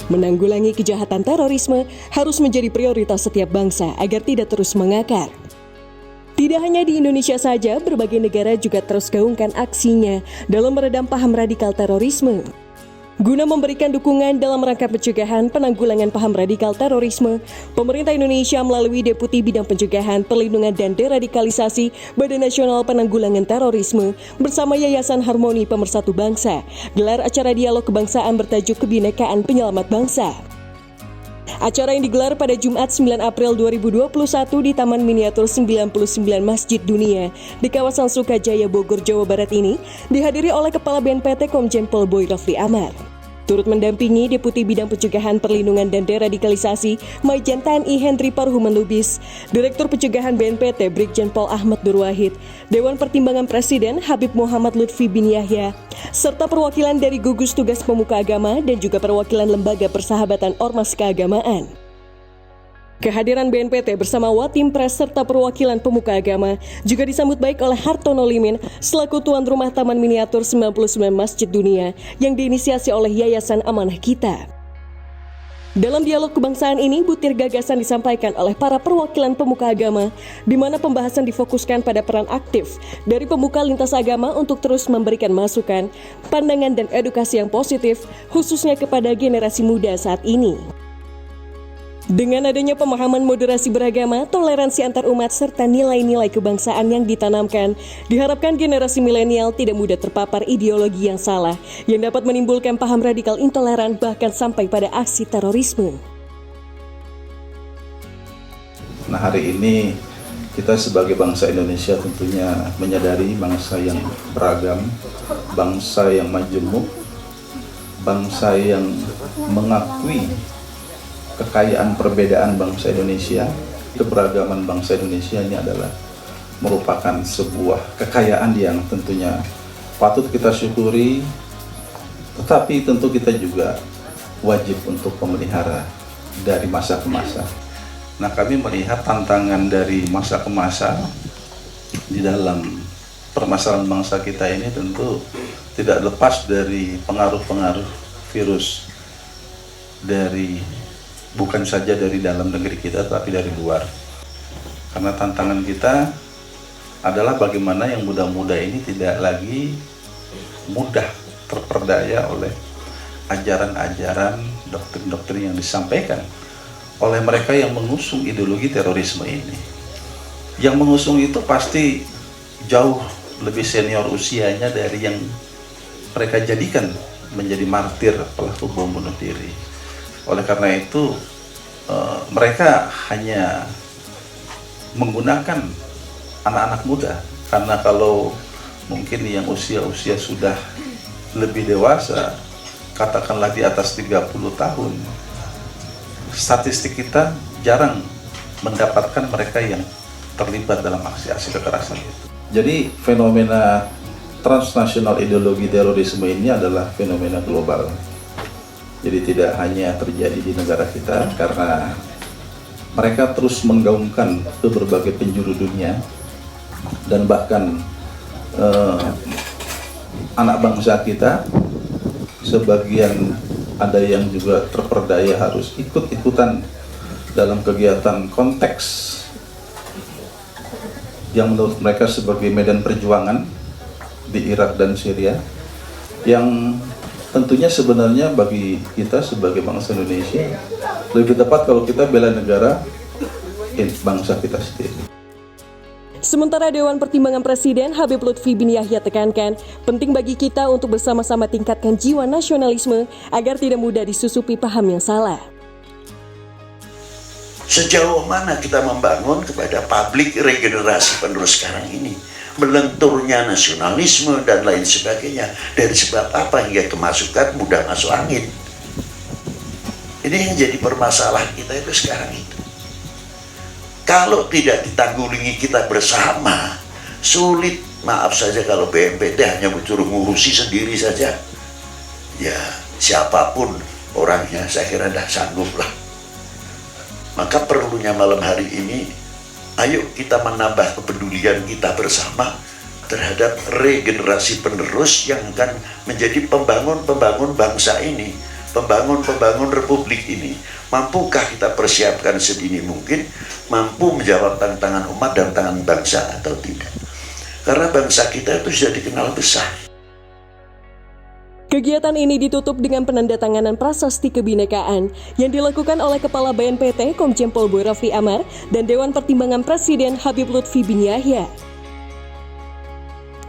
Menanggulangi kejahatan terorisme harus menjadi prioritas setiap bangsa agar tidak terus mengakar. Tidak hanya di Indonesia saja, berbagai negara juga terus gaungkan aksinya dalam meredam paham radikal terorisme. Guna memberikan dukungan dalam rangka pencegahan penanggulangan paham radikal terorisme, pemerintah Indonesia melalui Deputi Bidang Pencegahan, Perlindungan dan Deradikalisasi Badan Nasional Penanggulangan Terorisme bersama Yayasan Harmoni Pemersatu Bangsa gelar acara dialog kebangsaan bertajuk Kebinekaan Penyelamat Bangsa. Acara yang digelar pada Jumat 9 April 2021 di Taman Miniatur 99 Masjid Dunia di kawasan Sukajaya, Bogor, Jawa Barat ini dihadiri oleh Kepala BNPT Komjen Pol Boy Rafli Amar. Turut mendampingi Deputi Bidang Pencegahan Perlindungan dan Deradikalisasi Majen TNI Hendri Parhuman Lubis, Direktur Pencegahan BNPT Brigjen Pol Ahmad Nurwahid, Dewan Pertimbangan Presiden Habib Muhammad Lutfi bin Yahya, serta perwakilan dari gugus tugas pemuka agama dan juga perwakilan Lembaga Persahabatan Ormas Keagamaan. Kehadiran BNPT bersama Watim Pres serta perwakilan pemuka agama juga disambut baik oleh Hartono Limin selaku tuan rumah Taman Miniatur 99 Masjid Dunia yang diinisiasi oleh Yayasan Amanah Kita. Dalam dialog kebangsaan ini, butir gagasan disampaikan oleh para perwakilan pemuka agama, di mana pembahasan difokuskan pada peran aktif dari pemuka lintas agama untuk terus memberikan masukan, pandangan dan edukasi yang positif, khususnya kepada generasi muda saat ini. Dengan adanya pemahaman moderasi beragama, toleransi antar umat, serta nilai-nilai kebangsaan yang ditanamkan, diharapkan generasi milenial tidak mudah terpapar ideologi yang salah, yang dapat menimbulkan paham radikal intoleran bahkan sampai pada aksi terorisme. Nah, hari ini kita sebagai bangsa Indonesia tentunya menyadari bangsa yang beragam, bangsa yang majemuk, bangsa yang mengakui kekayaan perbedaan bangsa Indonesia. Keberagaman bangsa Indonesia ini adalah merupakan sebuah kekayaan yang tentunya patut kita syukuri, tetapi tentu kita juga wajib untuk memelihara dari masa ke masa. Nah, kami melihat tantangan dari masa ke masa di dalam permasalahan bangsa kita ini tentu tidak lepas dari pengaruh-pengaruh virus dari bukan saja dari dalam negeri kita, tapi dari luar. Karena tantangan kita adalah bagaimana yang muda-muda ini tidak lagi mudah terperdaya oleh ajaran-ajaran, doktrin-doktrin yang disampaikan oleh mereka yang mengusung ideologi terorisme ini. Yang mengusung itu pasti jauh lebih senior usianya dari yang mereka jadikan menjadi martir pelaku bom bunuh diri. Oleh karena itu, mereka hanya menggunakan anak-anak muda. Karena kalau mungkin yang usia-usia sudah lebih dewasa, katakanlah di atas 30 tahun, statistik kita jarang mendapatkan mereka yang terlibat dalam aksi-aksi kekerasan itu. Jadi fenomena transnasional ideologi terorisme ini adalah fenomena global. Jadi tidak hanya terjadi di negara kita, karena mereka terus menggaungkan ke berbagai penjuru dunia, dan bahkan anak bangsa kita sebagian ada yang juga terperdaya harus ikut-ikutan dalam kegiatan konteks yang menurut mereka sebagai medan perjuangan di Irak dan Syria, yang tentunya sebenarnya bagi kita sebagai bangsa Indonesia lebih tepat kalau kita bela negara bangsa kita sendiri. Sementara Dewan Pertimbangan Presiden Habib Lutfi bin Yahya tekankan, penting bagi kita untuk bersama-sama tingkatkan jiwa nasionalisme agar tidak mudah disusupi paham yang salah. Sejauh mana kita membangun kepada publik regenerasi penerus sekarang ini, melenturnya nasionalisme dan lain sebagainya, dari sebab apa hingga kemasukan mudah masuk angin. Ini yang jadi permasalahan kita itu sekarang itu. Kalau tidak ditanggulangi kita bersama, sulit. Maaf saja kalau BNPT hanya mencuru ngurusi sendiri saja, ya siapapun orangnya saya kira dah sanggup lah. Maka perlunya malam hari ini, ayo kita menambah kepedulian kita bersama terhadap regenerasi penerus yang akan menjadi pembangun bangsa ini. pembangun republik ini, mampukah kita persiapkan sedini mungkin, mampu menjawab tantangan umat dan tantangan bangsa atau tidak? Karena bangsa kita itu sudah dikenal besar. Kegiatan ini ditutup dengan penandatanganan prasasti kebinekaan yang dilakukan oleh Kepala BNPT Komjen Pol Boy Rafli Amar dan Dewan Pertimbangan Presiden Habib Lutfi bin Yahya.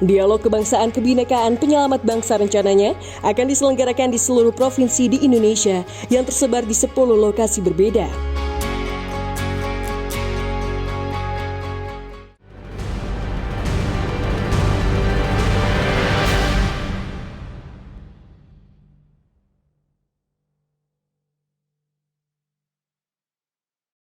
Dialog kebangsaan kebinekaan penyelamat bangsa rencananya akan diselenggarakan di seluruh provinsi di Indonesia yang tersebar di 10 lokasi berbeda.